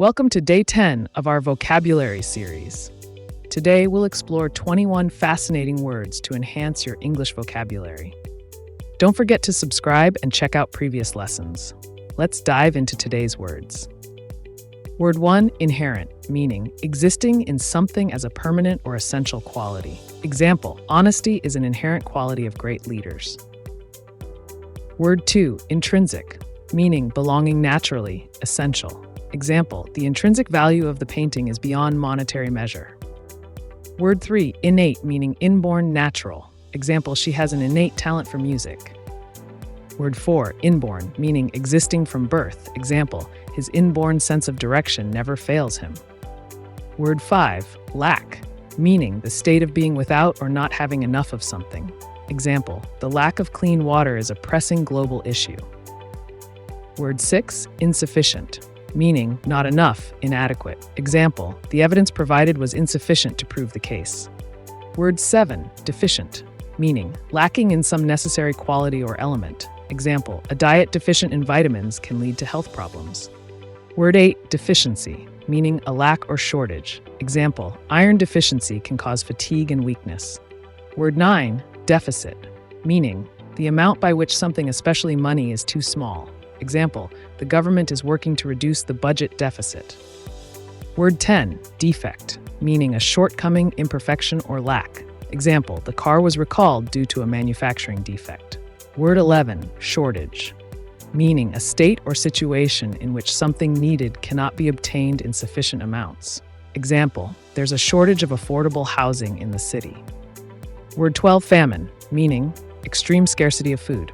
Welcome to Day 10 of our vocabulary series. Today, we'll explore 21 fascinating words to enhance your English vocabulary. Don't forget to subscribe and check out previous lessons. Let's dive into today's words. Word 1, inherent, meaning existing in something as a permanent or essential quality. Example, honesty is an inherent quality of great leaders. Word 2, intrinsic, meaning belonging naturally, essential. Example, the intrinsic value of the painting is beyond monetary measure. Word 3, innate, meaning inborn, natural. Example, she has an innate talent for music. Word 4, inborn, meaning existing from birth. Example, his inborn sense of direction never fails him. Word 5, lack, meaning the state of being without or not having enough of something. Example, the lack of clean water is a pressing global issue. Word 6, insufficient, meaning not enough, inadequate. Example, the evidence provided was insufficient to prove the case. Word 7, deficient, meaning lacking in some necessary quality or element. Example, a diet deficient in vitamins can lead to health problems. Word 8, deficiency, meaning a lack or shortage. Example, iron deficiency can cause fatigue and weakness. Word 9, deficit, meaning the amount by which something, especially money, is too small. Example, the government is working to reduce the budget deficit. Word 10, defect, meaning a shortcoming, imperfection, or lack. Example, the car was recalled due to a manufacturing defect. Word 11, shortage, meaning a state or situation in which something needed cannot be obtained in sufficient amounts. Example, there's a shortage of affordable housing in the city. Word 12, famine, meaning extreme scarcity of food.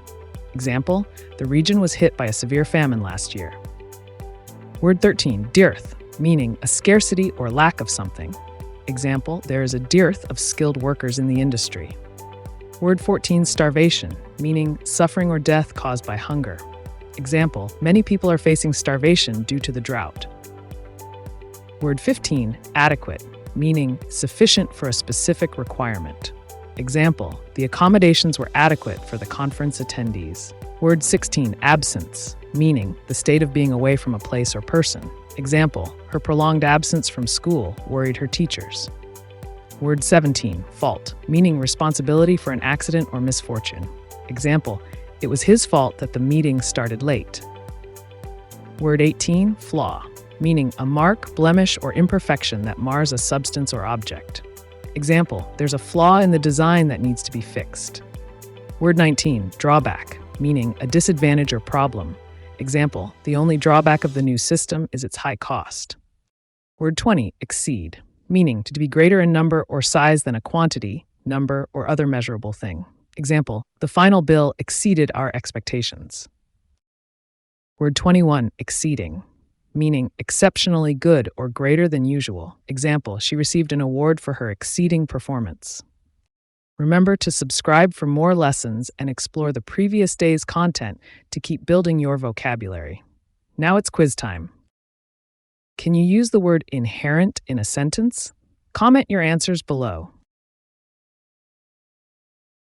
Example, the region was hit by a severe famine last year. Word 13, dearth, meaning a scarcity or lack of something. Example, there is a dearth of skilled workers in the industry. Word 14, starvation, meaning suffering or death caused by hunger. Example, many people are facing starvation due to the drought. Word 15, adequate, meaning sufficient for a specific requirement. Example, the accommodations were adequate for the conference attendees. Word 16, absence, meaning the state of being away from a place or person. Example, her prolonged absence from school worried her teachers. Word 17, fault, meaning responsibility for an accident or misfortune. Example, it was his fault that the meeting started late. Word 18, flaw, meaning a mark, blemish, or imperfection that mars a substance or object. Example, there's a flaw in the design that needs to be fixed. Word 19, drawback, meaning a disadvantage or problem. Example, the only drawback of the new system is its high cost. Word 20, exceed, meaning to be greater in number or size than a quantity, number, or other measurable thing. Example, the final bill exceeded our expectations. Word 21, exceeding, meaning exceptionally good or greater than usual. Example, she received an award for her exceeding performance. Remember to subscribe for more lessons and explore the previous day's content to keep building your vocabulary. Now it's quiz time. Can you use the word inherent in a sentence? Comment your answers below.